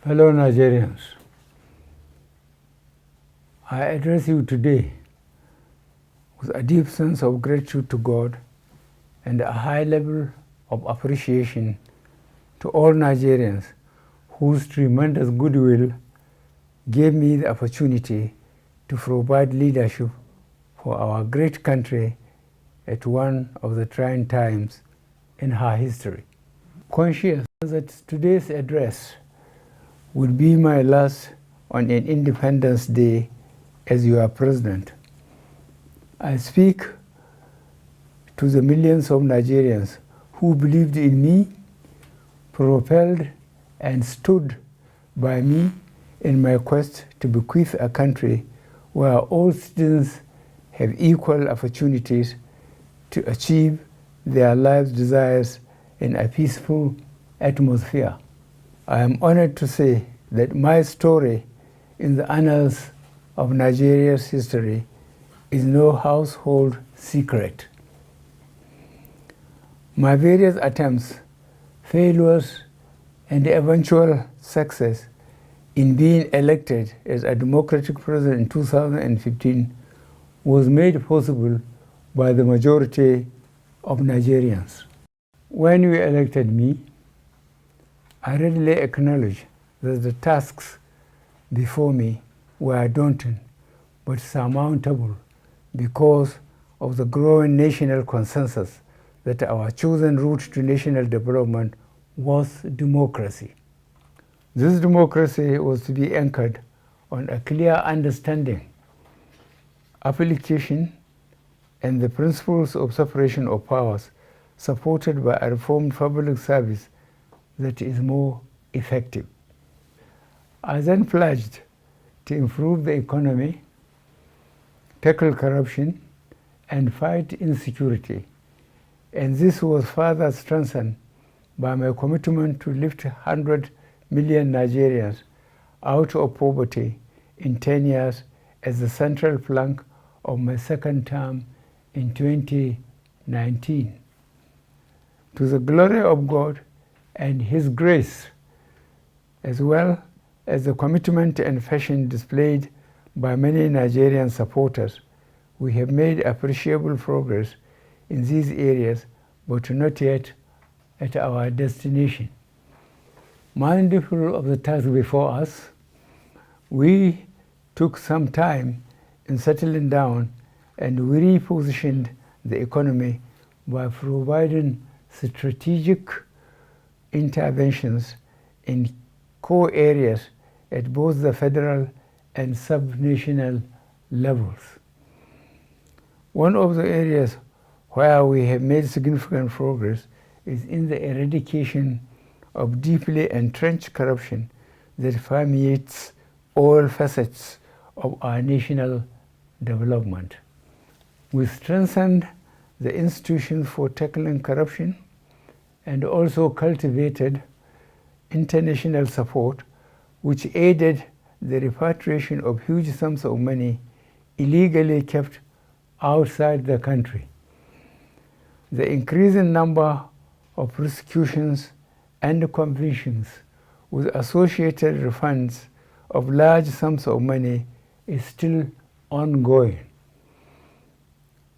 Fellow Nigerians, I address you today with a deep sense of gratitude to God and a high level of appreciation to all Nigerians whose tremendous goodwill gave me the opportunity to provide leadership for our great country at one of the trying times in her history. Conscious that today's address would be my last on an Independence Day as your president, I speak to the millions of Nigerians who believed in me, propelled and stood by me in my quest to bequeath a country where all citizens have equal opportunities to achieve their life's desires in a peaceful atmosphere. I am honored to say that my story in the annals of Nigeria's history is no household secret. My various attempts, failures, and eventual success in being elected as a democratic president in 2015 was made possible by the majority of Nigerians. When you elected me, I readily acknowledge that the tasks before me were daunting but surmountable because of the growing national consensus that our chosen route to national development was democracy. This democracy was to be anchored on a clear understanding, application, and the principles of separation of powers, supported by a reformed public service that is more effective. I then pledged to improve the economy, tackle corruption, and fight insecurity. And this was further strengthened by my commitment to lift 100 million Nigerians out of poverty in 10 years as the central plank of my second term in 2019. To the glory of God and His grace, as well as the commitment and passion displayed by many Nigerian supporters, we have made appreciable progress in these areas, but not yet at our destination. Mindful of the task before us, we took some time in settling down and we repositioned the economy by providing strategic interventions in core areas at both the federal and sub-national levels. One of the areas where we have made significant progress is in the eradication of deeply entrenched corruption that permeates all facets of our national development. We strengthened the institutions for tackling corruption and also cultivated international support, which aided the repatriation of huge sums of money illegally kept outside the country. The increasing number of prosecutions and convictions with associated refunds of large sums of money is still ongoing.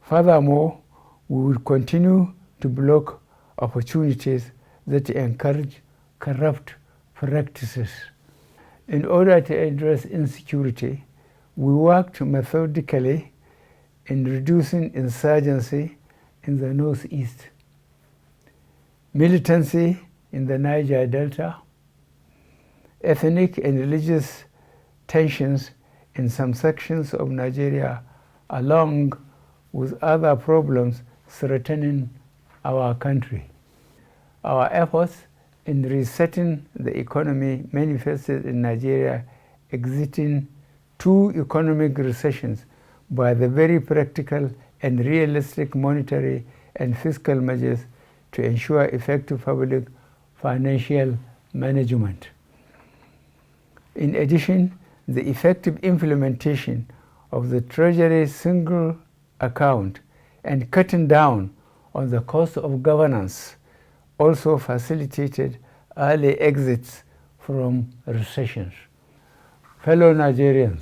Furthermore, we will continue to block opportunities that encourage corrupt practices. In order to address insecurity, we worked methodically in reducing insurgency in the northeast, militancy in the Niger Delta, ethnic and religious tensions in some sections of Nigeria, along with other problems threatening our country. Our efforts in resetting the economy manifested in Nigeria exiting 2 economic recessions by the very practical and realistic monetary and fiscal measures to ensure effective public financial management. In addition, the effective implementation of the Treasury single account and cutting down on the cost of governance also facilitated early exits from recessions. Fellow Nigerians,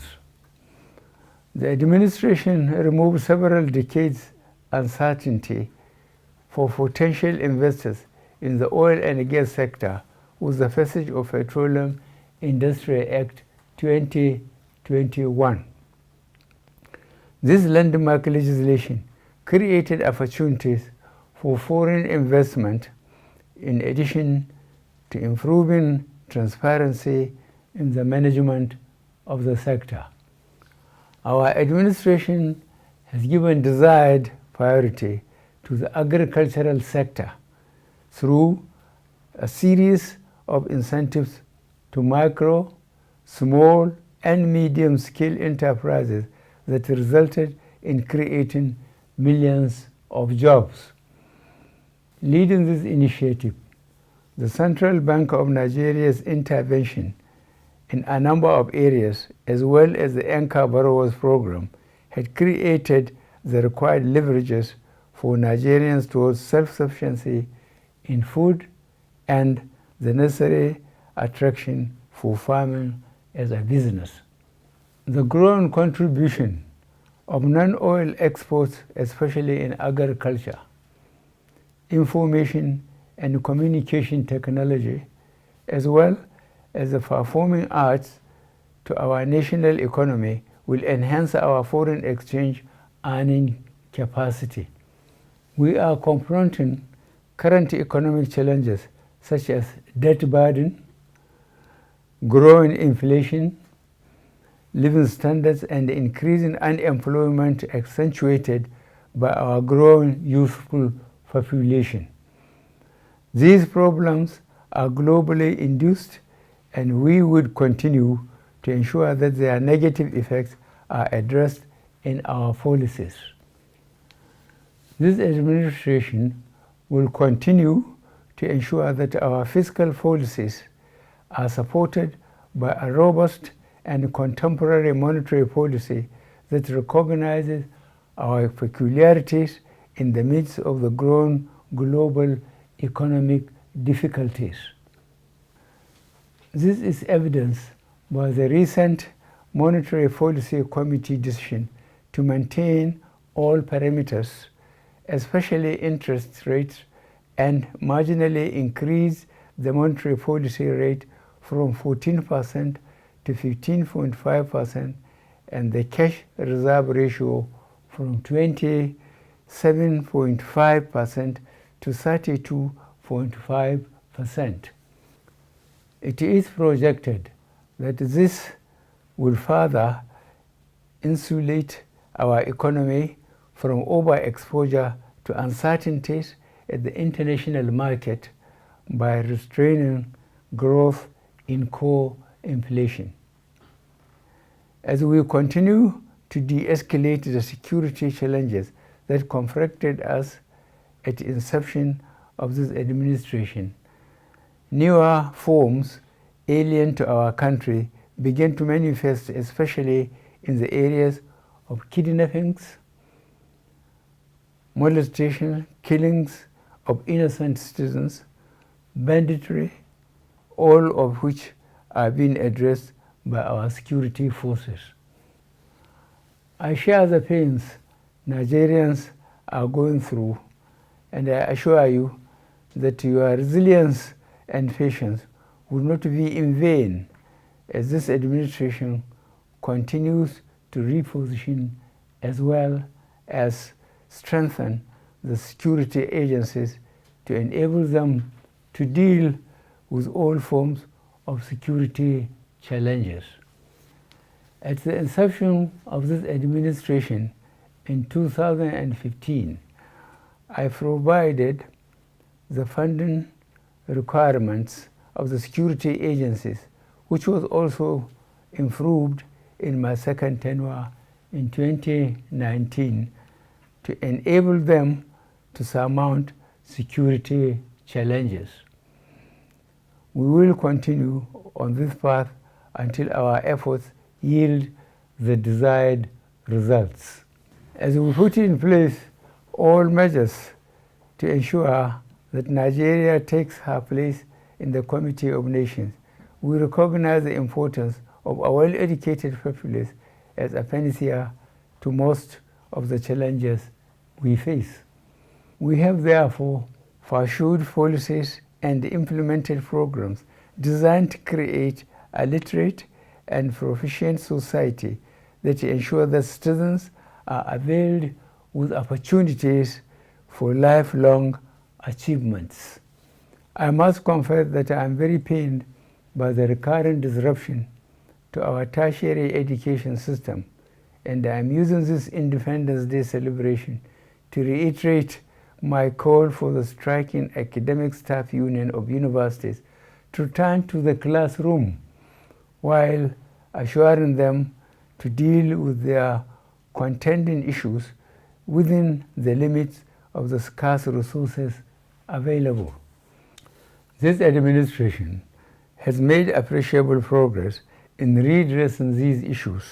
the administration removed several decades' uncertainty for potential investors in the oil and gas sector with the passage of Petroleum Industry Act 2021. This landmark legislation created opportunities for foreign investment in addition to improving transparency in the management of the sector. Our administration has given desired priority to the agricultural sector through a series of incentives to micro, small, and medium-scale enterprises that resulted in creating millions of jobs. Leading this initiative, the Central Bank of Nigeria's intervention in a number of areas, as well as the Anchor Borrowers Program, had created the required leverages for Nigerians towards self-sufficiency in food and the necessary attraction for farming as a business. The growing contribution of non-oil exports, especially in agriculture, information and communication technology, as well as the performing arts to our national economy, will enhance our foreign exchange earning capacity. We are confronting current economic challenges such as debt burden, growing inflation, living standards, and increasing unemployment accentuated by our growing youthful population. These problems are globally induced, and we would continue to ensure that their negative effects are addressed in our policies. This administration will continue to ensure that our fiscal policies are supported by a robust and contemporary monetary policy that recognizes our peculiarities in the midst of the growing global economic difficulties. This is evidenced by the recent Monetary Policy Committee decision to maintain all parameters, especially interest rates, and marginally increase the monetary policy rate from 14% to 15.5% and the cash reserve ratio from 27.5% to 32.5%. It is projected that this will further insulate our economy from overexposure to uncertainties at the international market by restraining growth in core inflation. As we continue to de-escalate the security challenges that confronted us at the inception of this administration, newer forms alien to our country began to manifest, especially in the areas of kidnappings, molestation, killings of innocent citizens, banditry, all of which are being addressed by our security forces. I share the pains Nigerians are going through, and I assure you that your resilience and patience will not be in vain as this administration continues to reposition as well as strengthen the security agencies to enable them to deal with all forms of security challenges. At the inception of this administration in 2015, I provided the funding requirements of the security agencies, which was also improved in my second tenure in 2019 to enable them to surmount security challenges. We will continue on this path until our efforts yield the desired results. As we put in place all measures to ensure that Nigeria takes her place in the Committee of Nations, we recognize the importance of a well-educated populace as a panacea to most of the challenges we face. We have therefore pursued policies and implemented programs designed to create a literate and proficient society that ensure that citizens are availed with opportunities for lifelong achievements. I must confess that I am very pained by the recurrent disruption to our tertiary education system, and I am using this Independence Day celebration to reiterate my call for the striking academic staff union of universities to return to the classroom while assuring them to deal with their contending issues within the limits of the scarce resources available. This administration has made appreciable progress in redressing these issues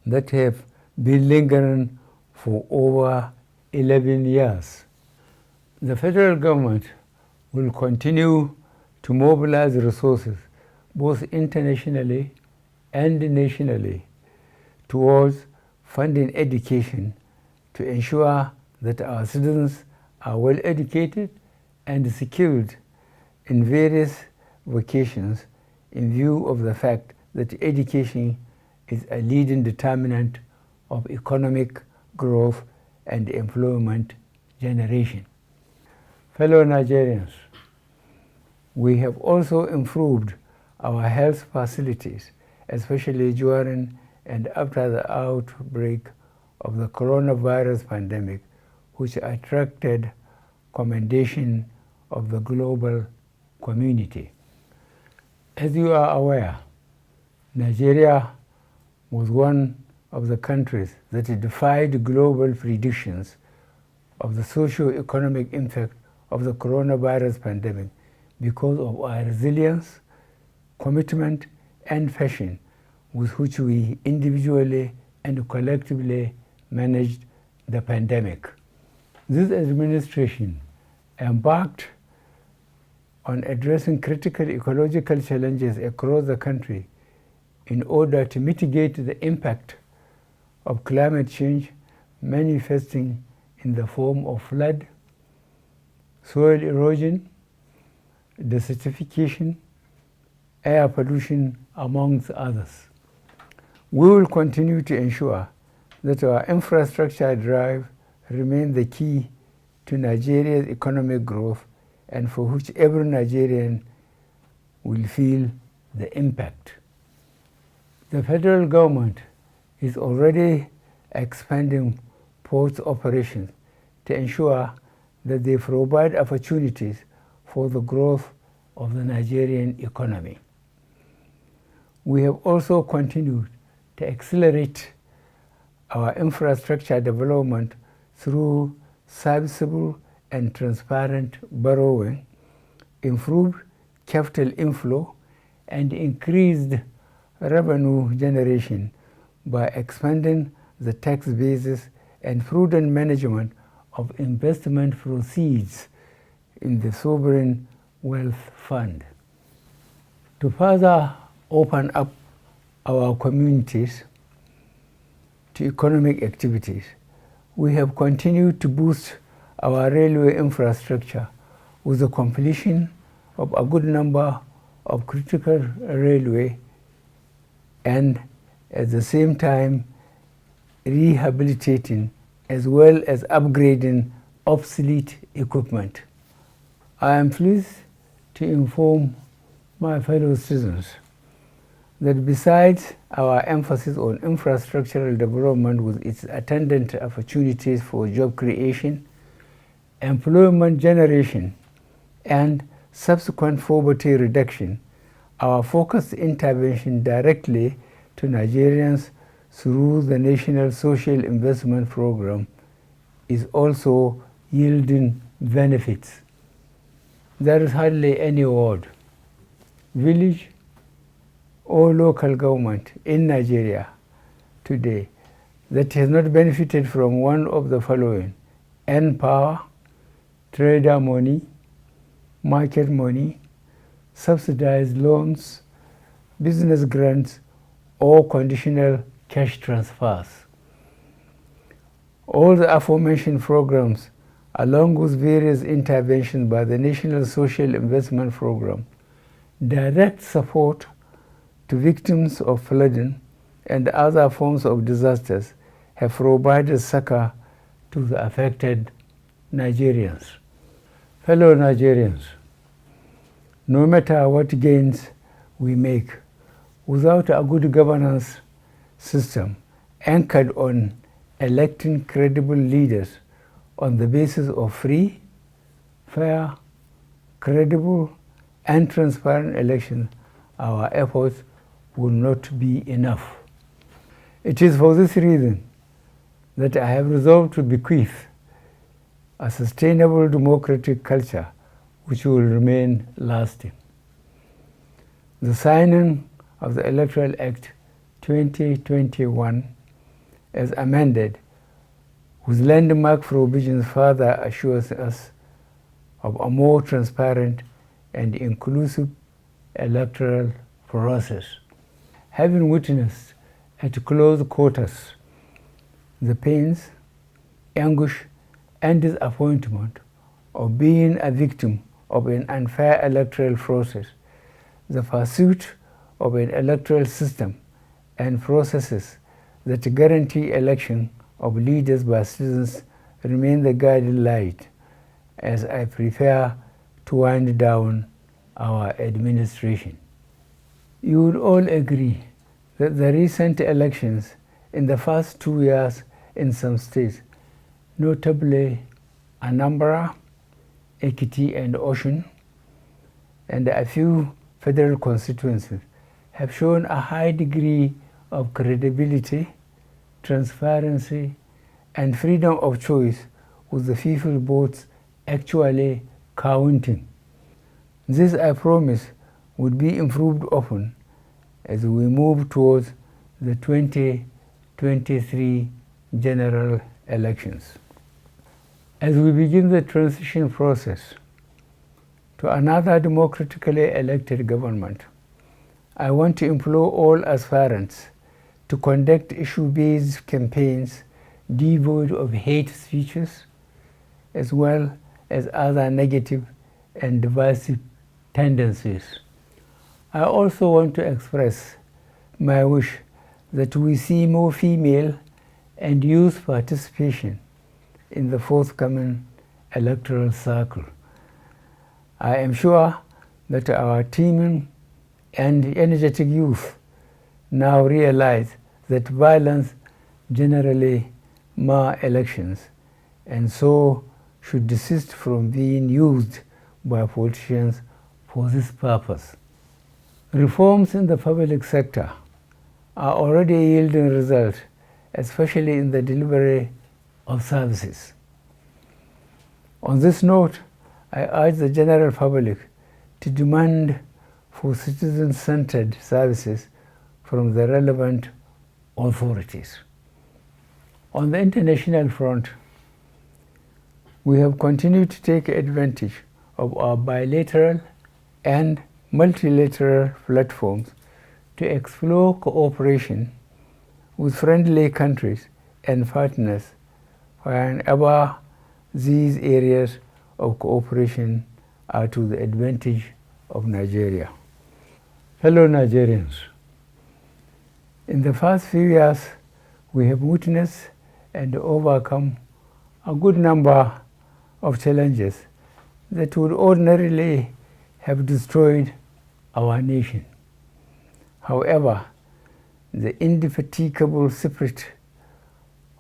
that have been lingering for over 11 years. The federal government will continue to mobilize resources both internationally and nationally towards funding education to ensure that our citizens are well educated and skilled in various vocations in view of the fact that education is a leading determinant of economic growth and employment generation. Fellow Nigerians, we have also improved our health facilities, especially during and after the outbreak of the coronavirus pandemic, which attracted commendation of the global community. As you are aware, Nigeria was one of the countries that defied global predictions of the socio-economic impact of the coronavirus pandemic because of our resilience, commitment, and passion with which we individually and collectively managed the pandemic. This administration embarked on addressing critical ecological challenges across the country in order to mitigate the impact of climate change manifesting in the form of flood, soil erosion, desertification, air pollution, amongst others. We will continue to ensure that our infrastructure drive remains the key to Nigeria's economic growth and for which every Nigerian will feel the impact. The federal government is already expanding port operations to ensure that they provide opportunities for the growth of the Nigerian economy. We have also continued to accelerate our infrastructure development through serviceable and transparent borrowing, improved capital inflow, and increased revenue generation by expanding the tax basis and prudent management of investment proceeds in the sovereign wealth fund. To further open up our communities to economic activities, we have continued to boost our railway infrastructure with the completion of a good number of critical railway and at the same time rehabilitating as well as upgrading obsolete equipment. I am pleased to inform my fellow citizens that besides our emphasis on infrastructural development with its attendant opportunities for job creation, employment generation, and subsequent poverty reduction, our focused intervention directly to Nigerians through the National Social Investment Program is also yielding benefits. There is hardly any ward, village, or local government in Nigeria today that has not benefited from one of the following: N-Power, trader money, market money, subsidized loans, business grants, or conditional cash transfers. All the aforementioned programs, along with various interventions by the National Social Investment Program, direct support to victims of flooding and other forms of disasters, have provided succor to the affected Nigerians. Fellow Nigerians, no matter what gains we make, without a good governance system anchored on electing credible leaders on the basis of free, fair, credible, and transparent elections, our efforts will not be enough. It is for this reason that I have resolved to bequeath a sustainable democratic culture which will remain lasting. The signing of the Electoral Act 2021 as amended with landmark provisions further assures us of a more transparent and inclusive electoral process. Having witnessed at close quarters the pains, anguish, and disappointment of being a victim of an unfair electoral process, the pursuit of an electoral system and processes that guarantee election of leaders by citizens remain the guiding light as I prepare to wind down our administration. You would all agree that the recent elections in the first 2 years in some states, notably Anambra, Ekiti, and Osun, and a few federal constituencies, have shown a high degree of credibility, transparency, and freedom of choice, with the people votes actually counting. This, I promise, would be improved often as we move towards the 2023 general elections. As we begin the transition process to another democratically elected government, I want to implore all aspirants to conduct issue-based campaigns devoid of hate speeches, as well as other negative and divisive tendencies. I also want to express my wish that we see more female and youth participation in the forthcoming electoral cycle. I am sure that our teeming and energetic youth now realize that violence generally mar elections and so should desist from being used by politicians for this purpose. Reforms in the public sector are already yielding results, especially in the delivery of services. On this note, I urge the general public to demand for citizen-centered services from the relevant authorities. On the international front, we have continued to take advantage of our bilateral and multilateral platforms to explore cooperation with friendly countries and partners whenever these areas of cooperation are to the advantage of Nigeria. Fellow Nigerians, in the past few years, we have witnessed and overcome a good number of challenges that would ordinarily have destroyed our nation. However, the indefatigable spirit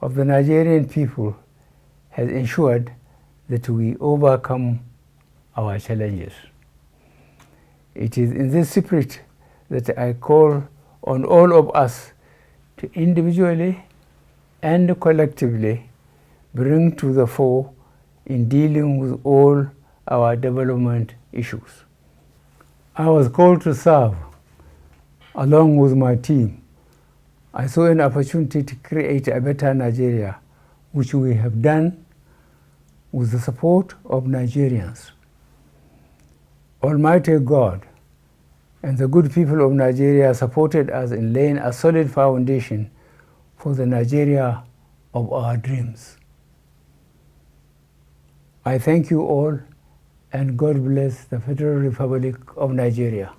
of the Nigerian people has ensured that we overcome our challenges. It is in this spirit that I call on all of us to individually and collectively bring to the fore in dealing with all our development issues. I was called to serve along with my team. I saw an opportunity to create a better Nigeria, which we have done with the support of Nigerians. Almighty God and the good people of Nigeria supported us in laying a solid foundation for the Nigeria of our dreams. I thank you all, and God bless the Federal Republic of Nigeria.